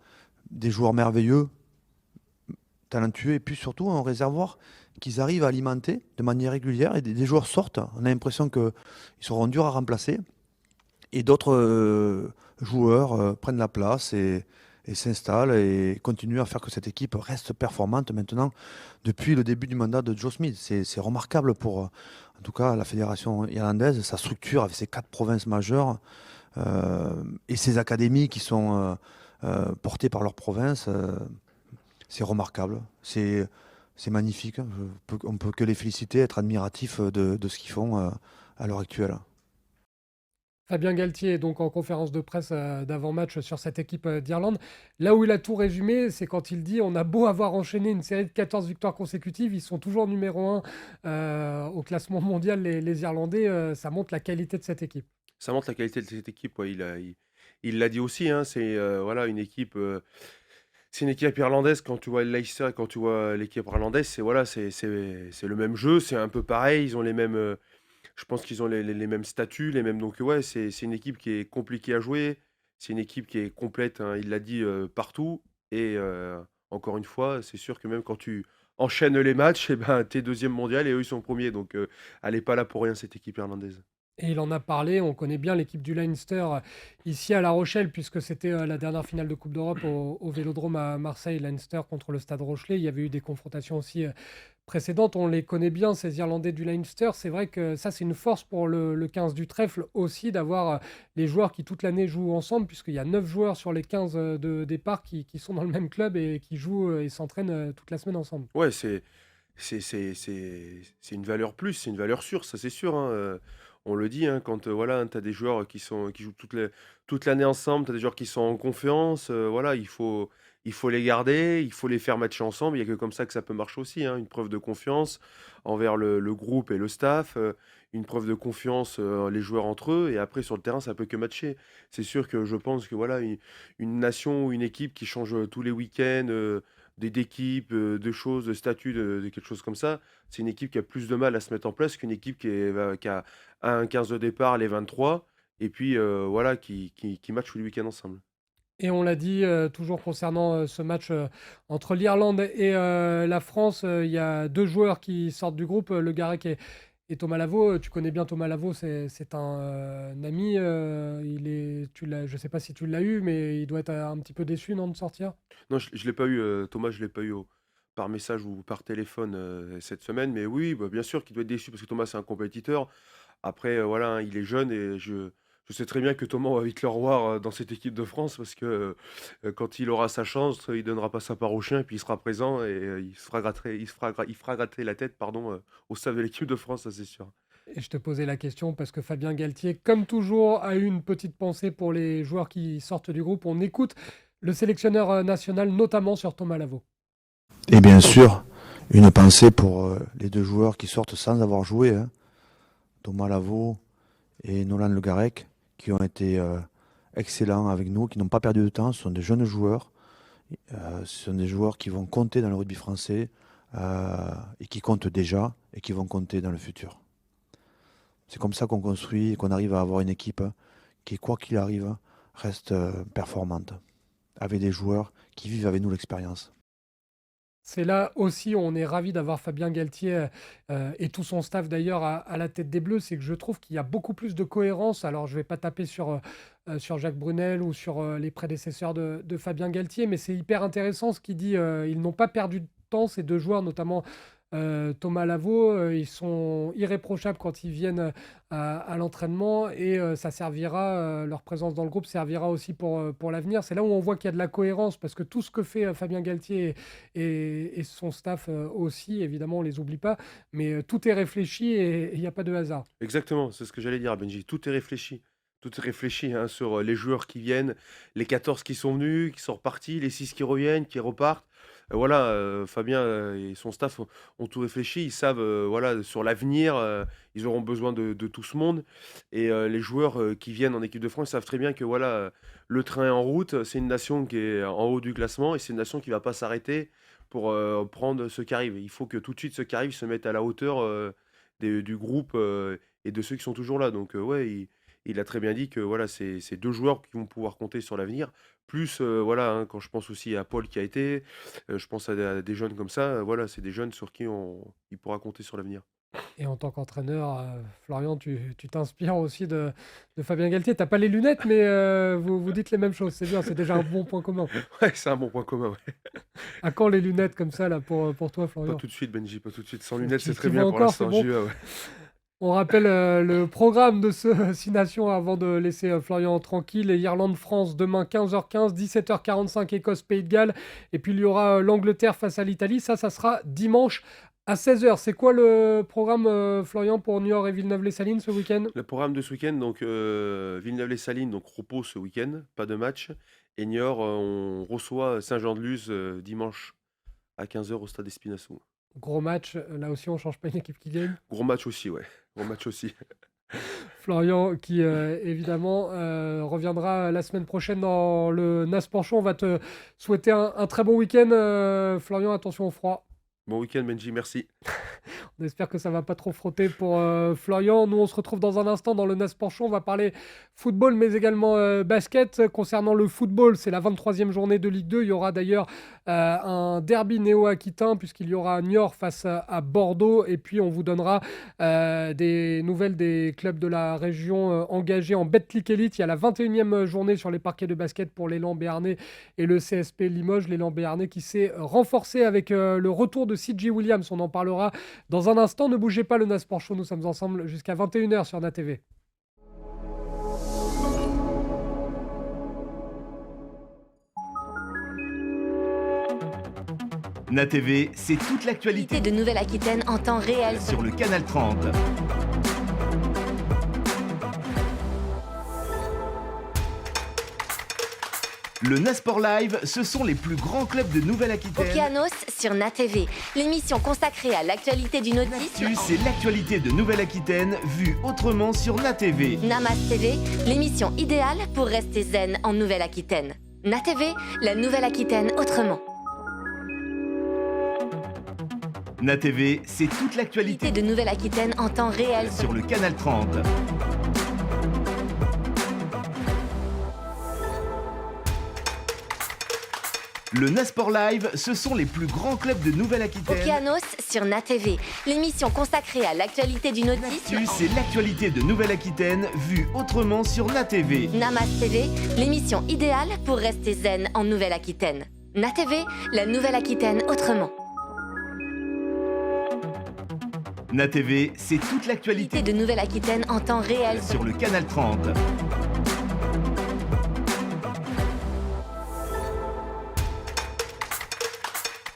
des joueurs merveilleux, talentueux, et puis surtout un réservoir qu'ils arrivent à alimenter de manière régulière. Et des joueurs sortent, on a l'impression qu'ils seront durs à remplacer. Et d'autres joueurs prennent la place et et s'installe et continue à faire que cette équipe reste performante maintenant depuis le début du mandat de Joe Smith. C'est remarquable pour, en tout cas, la fédération irlandaise, sa structure avec ses 4 provinces majeures et ses académies qui sont portées par leur province. C'est remarquable, c'est magnifique. On peut que les féliciter, être admiratif de ce qu'ils font à l'heure actuelle. Fabien Galtier est donc en conférence de presse d'avant-match sur cette équipe d'Irlande. Là où il a tout résumé, c'est quand il dit on a beau avoir enchaîné une série de 14 victoires consécutives, ils sont toujours numéro un au classement mondial, les Irlandais. Ça montre la qualité de cette équipe. Ça montre la qualité de cette équipe, ouais, il l'a dit aussi, hein, c'est voilà, une équipe. C'est une équipe irlandaise, quand tu vois le Leicester et quand tu vois l'équipe irlandaise, c'est voilà, c'est le même jeu, c'est un peu pareil, ils ont les mêmes, je pense qu'ils ont les mêmes statuts, les mêmes, donc ouais, c'est une équipe qui est compliquée à jouer, c'est une équipe qui est complète, hein, il l'a dit partout, et encore une fois, c'est sûr que même quand tu enchaînes les matchs, eh ben, t'es deuxième mondial et eux ils sont premiers, donc elle n'est pas là pour rien cette équipe irlandaise. Et il en a parlé, on connaît bien l'équipe du Leinster ici à La Rochelle, puisque c'était la dernière finale de Coupe d'Europe au Vélodrome à Marseille, Leinster contre le Stade Rochelet. Il y avait eu des confrontations aussi précédentes. On les connaît bien, ces Irlandais du Leinster. C'est vrai que ça, c'est une force pour le 15 du trèfle aussi, d'avoir les joueurs qui toute l'année jouent ensemble, puisqu'il y a 9 joueurs sur les 15 de départ qui sont dans le même club et qui jouent et s'entraînent toute la semaine ensemble. Ouais, c'est une valeur plus, c'est une valeur sûre, ça c'est sûr, hein, on le dit, hein, quand, voilà, tu as des joueurs qui jouent toute l'année ensemble, tu as des joueurs qui sont en confiance, voilà, il faut les garder, il faut les faire matcher ensemble. Il y a que comme ça que ça peut marcher aussi, hein. Une preuve de confiance envers le groupe et le staff, une preuve de confiance, les joueurs entre eux et après sur le terrain, ça peut que matcher. C'est sûr que je pense que, voilà, une nation ou une équipe qui change, tous les week-ends, d'équipes, de choses, de statuts, de quelque chose comme ça, c'est une équipe qui a plus de mal à se mettre en place qu'une équipe qui a un 15 de départ, les 23 et puis, voilà, qui match tous les week-ends ensemble. Et on l'a dit, toujours concernant ce match entre l'Irlande et la France, il y a 2 joueurs qui sortent du groupe, Le Garec et Thomas Lavaux. Tu connais bien Thomas Lavaux, c'est un ami. Je ne sais pas si tu l'as eu, mais il doit être un petit peu déçu, non, de sortir. Non, je l'ai pas eu, Thomas, je l'ai pas eu par message ou par téléphone cette semaine, mais oui, bah, bien sûr qu'il doit être déçu parce que Thomas, c'est un compétiteur. Après, voilà, hein, il est jeune et je sais très bien que Thomas, on va vite le revoir dans cette équipe de France parce que quand il aura sa chance, il donnera pas sa part au chien et puis il sera présent et il fera gratter la tête pardon, au staff de l'équipe de France, ça c'est sûr. Et je te posais la question parce que Fabien Galtier, comme toujours, a eu une petite pensée pour les joueurs qui sortent du groupe. On écoute le sélectionneur national, notamment sur Thomas Lavaux. Et bien sûr, une pensée pour les 2 joueurs qui sortent sans avoir joué, hein, Thomas Lavaux et Nolan Le Garec, qui ont été excellents avec nous, qui n'ont pas perdu de temps. Ce sont des jeunes joueurs. Ce sont des joueurs qui vont compter dans le rugby français et qui comptent déjà et qui vont compter dans le futur. C'est comme ça qu'on construit et qu'on arrive à avoir une équipe qui, quoi qu'il arrive, reste performante, avec des joueurs qui vivent avec nous l'expérience. C'est là aussi où on est ravi d'avoir Fabien Galtier et tout son staff d'ailleurs à la tête des Bleus. C'est que je trouve qu'il y a beaucoup plus de cohérence. Alors, je ne vais pas taper sur Jacques Brunel ou sur les prédécesseurs de Fabien Galtier, mais c'est hyper intéressant ce qu'il dit. Ils n'ont pas perdu de temps, ces 2 joueurs, notamment Thomas Lavaux. Ils sont irréprochables quand ils viennent à l'entraînement et ça servira, leur présence dans le groupe servira aussi pour l'avenir. C'est là où on voit qu'il y a de la cohérence parce que tout ce que fait Fabien Galtier et son staff aussi, évidemment, on les oublie pas, mais tout est réfléchi et il n'y a pas de hasard. Exactement, c'est ce que j'allais dire, Benji. Tout est réfléchi. Tout est réfléchi hein, sur les joueurs qui viennent, les 14 qui sont venus, qui sont repartis, les 6 qui reviennent, qui repartent. Voilà, Fabien et son staff ont tout réfléchi. Ils savent, voilà, sur l'avenir, ils auront besoin de tout ce monde. Et les joueurs qui viennent en équipe de France savent très bien que voilà, le train est en route. C'est une nation qui est en haut du classement et c'est une nation qui ne va pas s'arrêter pour prendre ceux qui arrivent. Il faut que tout de suite ceux qui arrivent se mettent à la hauteur du groupe et de ceux qui sont toujours là. Donc, ouais, il a très bien dit que voilà, c'est 2 joueurs qui vont pouvoir compter sur l'avenir. Plus, voilà, hein, quand je pense aussi à Paul qui a été, je pense à des jeunes comme ça, voilà, c'est des jeunes sur qui il pourra compter sur l'avenir. Et en tant qu'entraîneur, Florian, tu t'inspires aussi de Fabien Galtier. Tu as pas les lunettes, mais vous dites les mêmes choses. C'est bien, c'est déjà un bon point commun. Ouais, c'est un bon point commun, ouais. À quand les lunettes comme ça là pour toi, Pas Florian? tout de suite, Benji, pas tout de suite. Sans lunettes, c'est Tu très vois bien pour encore, c'est l'instant. bon? J'y vais, ouais. On rappelle le programme de ce 6 Nations avant de laisser Florian tranquille. Irlande-France demain 15h15, 17h45 Écosse-Pays de Galles. Et puis il y aura l'Angleterre face à l'Italie. Ça sera dimanche à 16h. C'est quoi le programme, Florian, pour Niort et Villeneuve-les-Salines ce week-end? Le programme de ce week-end, donc Villeneuve-les-Salines, donc repos ce week-end, pas de match. Et Niort, on reçoit Saint-Jean-de-Luz dimanche à 15h au stade Espinassou. Gros match. Là aussi, on change pas une équipe qui gagne. Gros match aussi, ouais. Gros match aussi. Florian, qui évidemment reviendra la semaine prochaine dans le Nasport Show. On va te souhaiter un très bon week-end. Florian, attention au froid. Bon week-end, Benji, merci. On espère que ça va pas trop frotter pour Florian. Nous, on se retrouve dans un instant dans le Nasport Show. On va parler football, mais également basket. Concernant le football, c'est la 23e journée de Ligue 2. Il y aura d'ailleurs un derby néo-aquitain, puisqu'il y aura Niort face à Bordeaux. Et puis, on vous donnera des nouvelles des clubs de la région engagés en Betclic Elite. Il y a la 21e journée sur les parquets de basket pour l'élan Béarnais et le CSP Limoges. L'élan Béarnais qui s'est renforcé avec le retour de CJ Williams. On en parlera dans un instant. Ne bougez pas, le Nasport Show. Nous sommes ensemble jusqu'à 21h sur NATV. NATV, c'est toute l'actualité de Nouvelle-Aquitaine en temps réel sur le canal 30. Le Nasport Live, ce sont les plus grands clubs de Nouvelle-Aquitaine. Okeanos sur NATV, l'émission consacrée à l'actualité du nautisme. C'est l'actualité de Nouvelle-Aquitaine vue autrement sur NATV. Namas TV, l'émission idéale pour rester zen en Nouvelle-Aquitaine. NATV, la Nouvelle-Aquitaine autrement. NATV, c'est toute l'actualité de Nouvelle-Aquitaine en temps réel sur le canal 30. Le Nasport Live, ce sont les plus grands clubs de Nouvelle-Aquitaine. Okeanos sur NATV, l'émission consacrée à l'actualité du nautisme. C'est l'actualité de Nouvelle-Aquitaine vue autrement sur NATV. Namas TV, l'émission idéale pour rester zen en Nouvelle-Aquitaine. NATV, la Nouvelle-Aquitaine autrement. NATV, c'est toute l'actualité de Nouvelle-Aquitaine en temps réel sur le canal 30.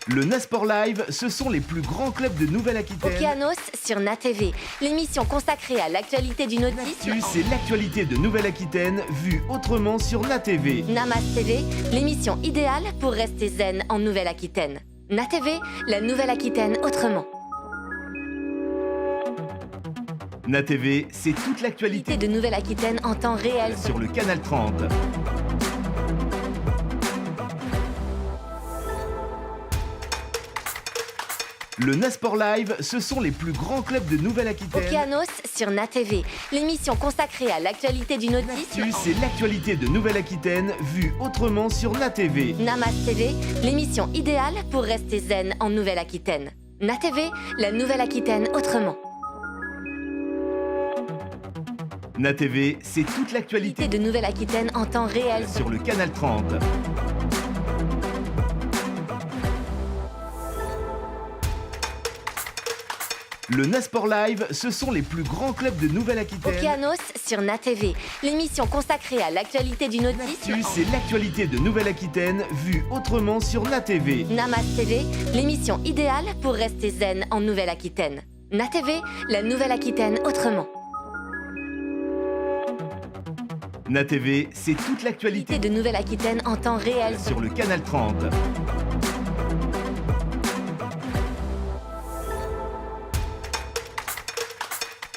Le Nasport Live, ce sont les plus grands clubs de Nouvelle-Aquitaine. Okeanos sur NATV, l'émission consacrée à l'actualité du nautisme. C'est l'actualité de Nouvelle-Aquitaine vue autrement sur NATV. Namas TV, l'émission idéale pour rester zen en Nouvelle-Aquitaine. NATV, la Nouvelle-Aquitaine autrement. NATV, c'est toute l'actualité de Nouvelle-Aquitaine en temps réel sur le canal 30. Le Nasport Live, ce sont les plus grands clubs de Nouvelle-Aquitaine. Okeanos sur NATV, l'émission consacrée à l'actualité du nautisme. C'est l'actualité de Nouvelle-Aquitaine vue autrement sur NATV. Namas TV, l'émission idéale pour rester zen en Nouvelle-Aquitaine. NATV, la Nouvelle-Aquitaine autrement. NATV, c'est toute l'actualité de Nouvelle-Aquitaine en temps réel sur le canal 30. Le Nasport Live, ce sont les plus grands clubs de Nouvelle-Aquitaine. Okeanos sur NATV, l'émission consacrée à l'actualité du nautisme. C'est l'actualité de Nouvelle-Aquitaine vue autrement sur NATV. Namas TV, l'émission idéale pour rester zen en Nouvelle-Aquitaine. NATV, la Nouvelle-Aquitaine autrement. NATV, c'est toute l'actualité de Nouvelle-Aquitaine en temps réel sur le canal 30.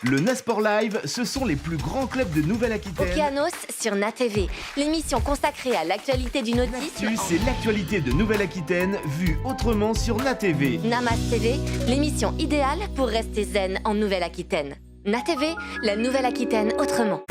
Le Nasport Live, ce sont les plus grands clubs de Nouvelle-Aquitaine. Okeanos sur NATV, l'émission consacrée à l'actualité du nautisme. C'est l'actualité de Nouvelle-Aquitaine vue autrement sur NATV. Namas TV, l'émission idéale pour rester zen en Nouvelle-Aquitaine. NATV, la Nouvelle-Aquitaine autrement.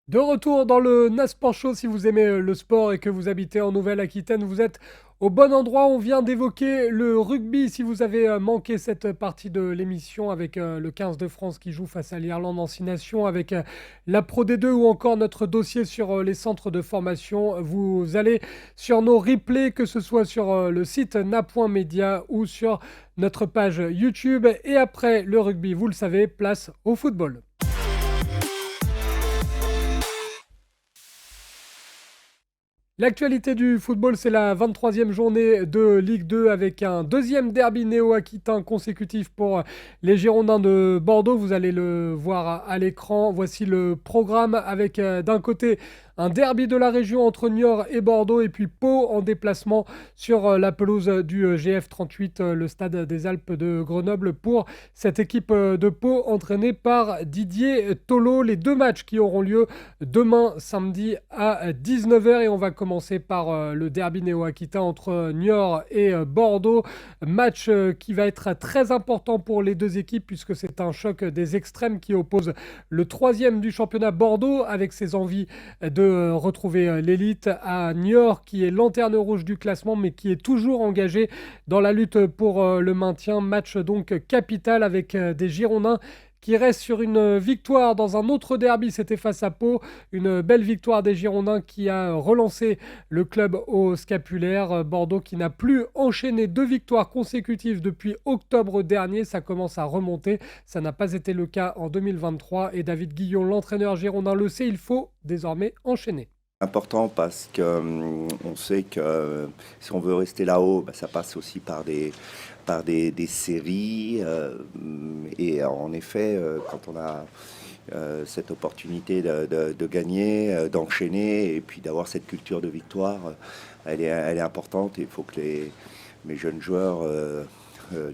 De retour dans le Nasport Show, si vous aimez le sport et que vous habitez en Nouvelle-Aquitaine, vous êtes au bon endroit. On vient d'évoquer le rugby. Si vous avez manqué cette partie de l'émission avec le 15 de France qui joue face à l'Irlande en 6 nations, avec la Pro D2 ou encore notre dossier sur les centres de formation, vous allez sur nos replays, que ce soit sur le site na.media ou sur notre page YouTube. Et après le rugby, vous le savez, place au football. L'actualité du football, c'est la 23e journée de Ligue 2 avec un deuxième derby néo-aquitain consécutif pour les Girondins de Bordeaux. Vous allez le voir à l'écran. Voici le programme avec d'un côté un derby de la région entre Niort et Bordeaux et puis Pau en déplacement sur la pelouse du GF38, le stade des Alpes de Grenoble, pour cette équipe de Pau entraînée par Didier Tolo. Les deux matchs qui auront lieu demain samedi à 19h et on va commencer par le derby néo-aquitain entre Niort et Bordeaux. Match qui va être très important pour les deux équipes puisque c'est un choc des extrêmes qui oppose le troisième du championnat Bordeaux avec ses envies de retrouver l'élite à Niort qui est lanterne rouge du classement mais qui est toujours engagé dans la lutte pour le maintien. Match donc capital avec des Girondins qui reste sur une victoire dans un autre derby, c'était face à Pau. Une belle victoire des Girondins qui a relancé le club au scapulaire. Bordeaux qui n'a plus enchaîné 2 victoires consécutives depuis octobre dernier. Ça commence à remonter. Ça n'a pas été le cas en 2023. Et David Guillon, l'entraîneur girondin, le sait, il faut désormais enchaîner. Important parce que on sait que si on veut rester là-haut, ça passe aussi par des séries. Et en effet, quand on a cette opportunité de gagner, d'enchaîner et puis d'avoir cette culture de victoire, elle est importante. Et il faut que mes jeunes joueurs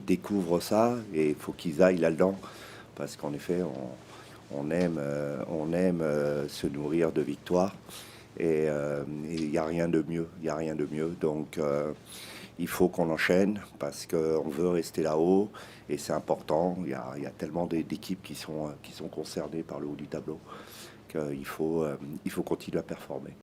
découvrent ça et il faut qu'ils aillent là-dedans parce qu'en effet, on aime se nourrir de victoires. Et il n'y a rien de mieux, Donc, il faut qu'on enchaîne parce qu'on veut rester là-haut et c'est important. Il y a tellement d'équipes qui sont concernées par le haut du tableau qu'il faut continuer à performer.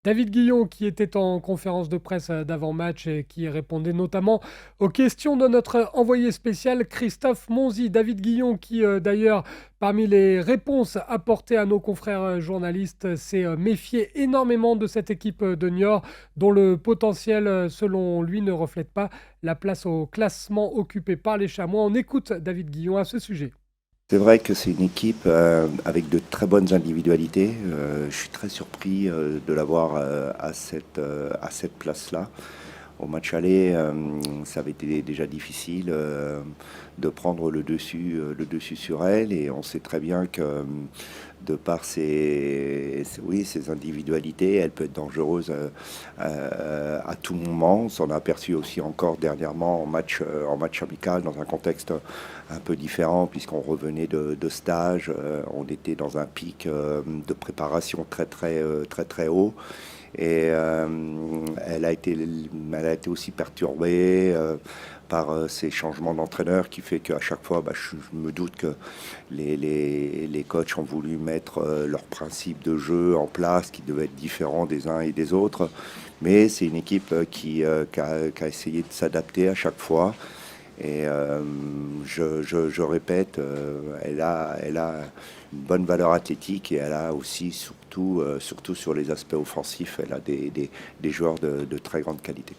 David Guillon qui était en conférence de presse d'avant-match et qui répondait notamment aux questions de notre envoyé spécial Christophe Monzi. David Guillon qui d'ailleurs parmi les réponses apportées à nos confrères journalistes s'est méfié énormément de cette équipe de Niort dont le potentiel selon lui ne reflète pas la place au classement occupé par les Chamois. On écoute David Guillon à ce sujet. C'est vrai que c'est une équipe avec de très bonnes individualités. Je suis très surpris de l'avoir à cette place-là. Au match aller, ça avait été déjà difficile de prendre le dessus sur elle. Et on sait très bien que de par ses individualités, elle peut être dangereuse à tout moment. On s'en a aperçu aussi encore dernièrement en match amical dans un contexte un peu différent puisqu'on revenait de stage, on était dans un pic de préparation très haut. Et elle a été aussi perturbée par ces changements d'entraîneur qui fait qu'à chaque fois, je me doute que les coachs ont voulu mettre leurs principes de jeu en place qui devaient être différents des uns et des autres. Mais c'est une équipe qui a essayé de s'adapter à chaque fois. Et je répète, elle a une bonne valeur athlétique et elle a aussi, surtout sur les aspects offensifs, elle a des joueurs de très grande qualité.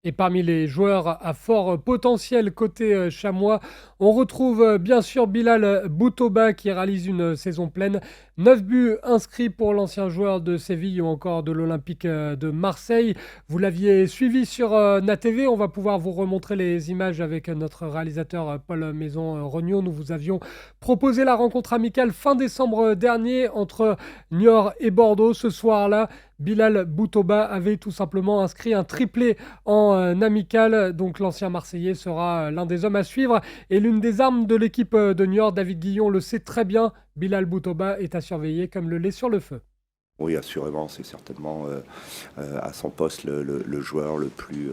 Et parmi les joueurs à fort potentiel côté chamois, on retrouve bien sûr Bilal Boutoba qui réalise une saison pleine. 9 buts inscrits pour l'ancien joueur de Séville ou encore de l'Olympique de Marseille. Vous l'aviez suivi sur NATV. On va pouvoir vous remontrer les images avec notre réalisateur Paul Maison-Regnault. Nous vous avions proposé la rencontre amicale fin décembre dernier entre Niort et Bordeaux. Ce soir-là, Bilal Boutoba avait tout simplement inscrit un triplé en amical. Donc l'ancien Marseillais sera l'un des hommes à suivre et l'une des armes de l'équipe de Niort. David Guillon le sait très bien. Bilal Boutoba est à surveiller comme le lait sur le feu. Oui, assurément, c'est certainement à son poste le joueur le plus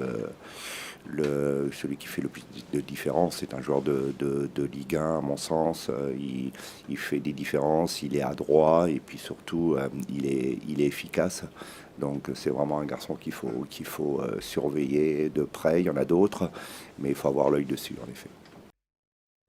celui qui fait le plus de différence. C'est un joueur de Ligue 1, à mon sens. Il fait des différences, il est adroit et puis surtout, il est efficace. Donc c'est vraiment un garçon qu'il faut surveiller de près. Il y en a d'autres, mais il faut avoir l'œil dessus, en effet.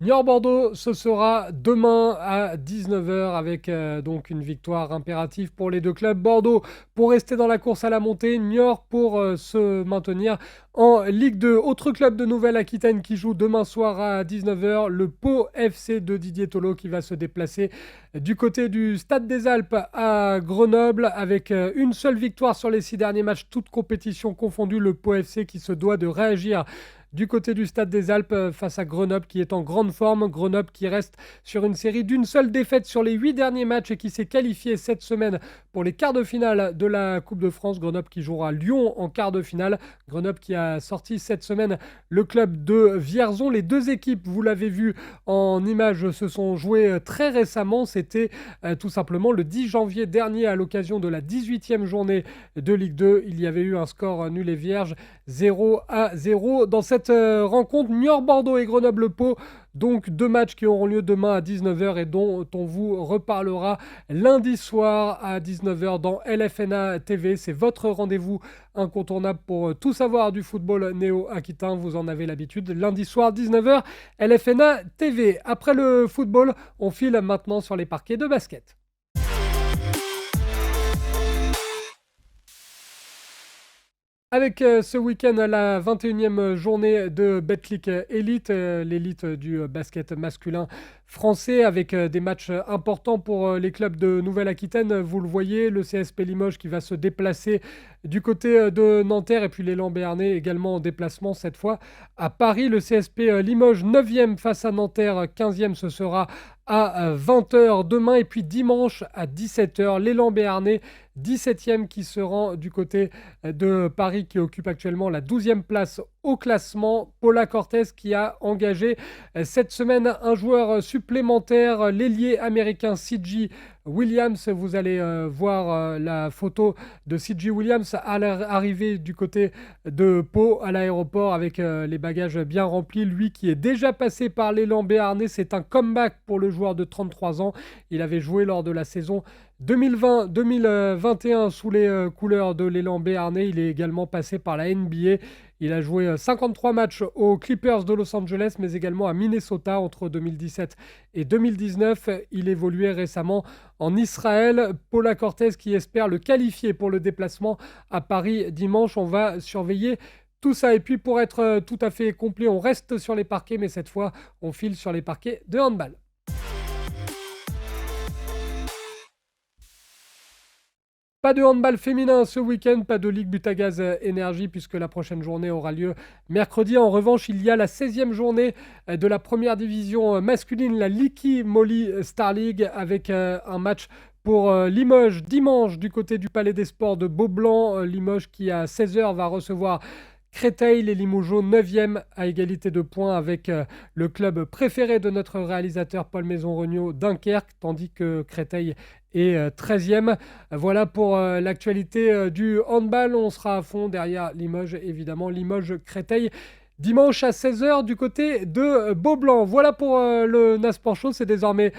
Niort-Bordeaux, ce sera demain à 19h avec donc une victoire impérative pour les deux clubs. Bordeaux pour rester dans la course à la montée, Niort pour se maintenir en Ligue 2. Autre club de Nouvelle-Aquitaine qui joue demain soir à 19h, le Pau FC de Didier Tolo qui va se déplacer du côté du Stade des Alpes à Grenoble avec une seule victoire sur les 6 derniers matchs, toutes compétitions confondues. Le Pau FC qui se doit de réagir du côté du Stade des Alpes face à Grenoble qui est en grande forme. Grenoble qui reste sur une série d'une seule défaite sur les 8 derniers matchs et qui s'est qualifié cette semaine pour les quarts de finale de la Coupe de France. Grenoble qui jouera Lyon en quart de finale. Grenoble qui a sorti cette semaine le club de Vierzon. Les deux équipes, vous l'avez vu en images, se sont jouées très récemment. C'était tout simplement le 10 janvier dernier à l'occasion de la 18e journée de Ligue 2. Il y avait eu un score nul et vierge, 0-0 dans cette rencontre. Niort-Bordeaux et Grenoble-Pau, donc 2 matchs qui auront lieu demain à 19h et dont on vous reparlera lundi soir à 19h dans LFNA TV. C'est votre rendez-vous incontournable pour tout savoir du football néo-aquitain. Vous en avez l'habitude. Lundi soir 19h, LFNA TV. Après le football, on file maintenant sur les parquets de basket. Avec ce week-end la 21e journée de Betclic Elite, l'élite du basket masculin français, avec des matchs importants pour les clubs de Nouvelle-Aquitaine. Vous le voyez, le CSP Limoges qui va se déplacer du côté de Nanterre et puis l'élan Béarnais également en déplacement cette fois à Paris. Le CSP Limoges 9e face à Nanterre 15e, ce sera à 20h demain et puis dimanche à 17h, l'élan Béarnais 17e qui se rend du côté de Paris qui occupe actuellement la 12e place au classement. Paula Cortez qui a engagé cette semaine un joueur supplémentaire, l'ailier américain C.J. Williams. Vous allez voir la photo de C.J. Williams à l'arrivée du côté de Pau à l'aéroport avec les bagages bien remplis. Lui qui est déjà passé par l'élan Béarnais, c'est un comeback pour le joueur de 33 ans. Il avait joué lors de la saison 2020-2021 sous les couleurs de l'élan Béarnais. Il est également passé par la NBA. Il a joué 53 matchs aux Clippers de Los Angeles, mais également à Minnesota entre 2017 et 2019. Il évoluait récemment en Israël. Paula Cortez qui espère le qualifier pour le déplacement à Paris dimanche. On va surveiller tout ça. Et puis pour être tout à fait complet, on reste sur les parquets, mais cette fois, on file sur les parquets de handball. Pas de handball féminin ce week-end, pas de Ligue Butagaz Énergie puisque la prochaine journée aura lieu mercredi. En revanche, il y a la 16e journée de la première division masculine, la Licky Moly Star League, avec un match pour Limoges dimanche du côté du Palais des Sports de Beaublanc. Limoges qui à 16h va recevoir Créteil, les Limougeaux 9e à égalité de points avec le club préféré de notre réalisateur Paul Maison-Regnault, Dunkerque, tandis que Créteil est 13e. Voilà pour l'actualité du handball. On sera à fond derrière Limoges, évidemment. Limoges-Créteil. Dimanche à 16h du côté de Beaublanc. Voilà pour le Nasport Show, c'est désormais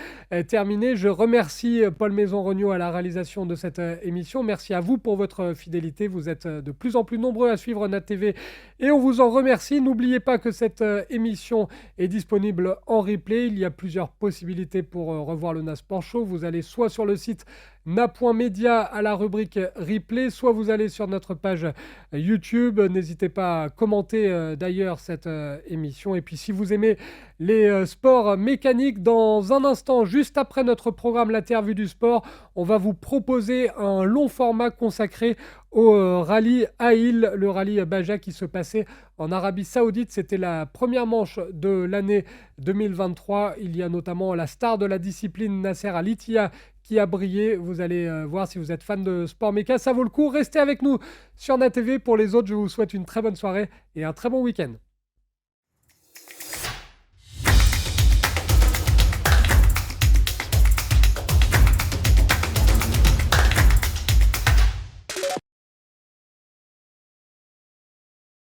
terminé. Je remercie Paul Maison-Regnault à la réalisation de cette émission. Merci à vous pour votre fidélité. Vous êtes de plus en plus nombreux à suivre Nat TV et on vous en remercie. N'oubliez pas que cette émission est disponible en replay. Il y a plusieurs possibilités pour revoir le Nasport Show. Vous allez soit sur le site na.media à la rubrique replay, soit vous allez sur notre page YouTube. N'hésitez pas à commenter d'ailleurs cette émission. Et puis si vous aimez les sports mécaniques, dans un instant, juste après notre programme L'Interview du sport, on va vous proposer un long format consacré au rallye Aïl, le rallye Baja qui se passait en Arabie Saoudite. C'était la première manche de l'année 2023. Il y a notamment la star de la discipline, Nasser Al-Attiyah, qui a brillé. Vous allez voir si vous êtes fan de sport méca, ça vaut le coup. Restez avec nous sur NatTV. Pour les autres, je vous souhaite une très bonne soirée et un très bon week-end.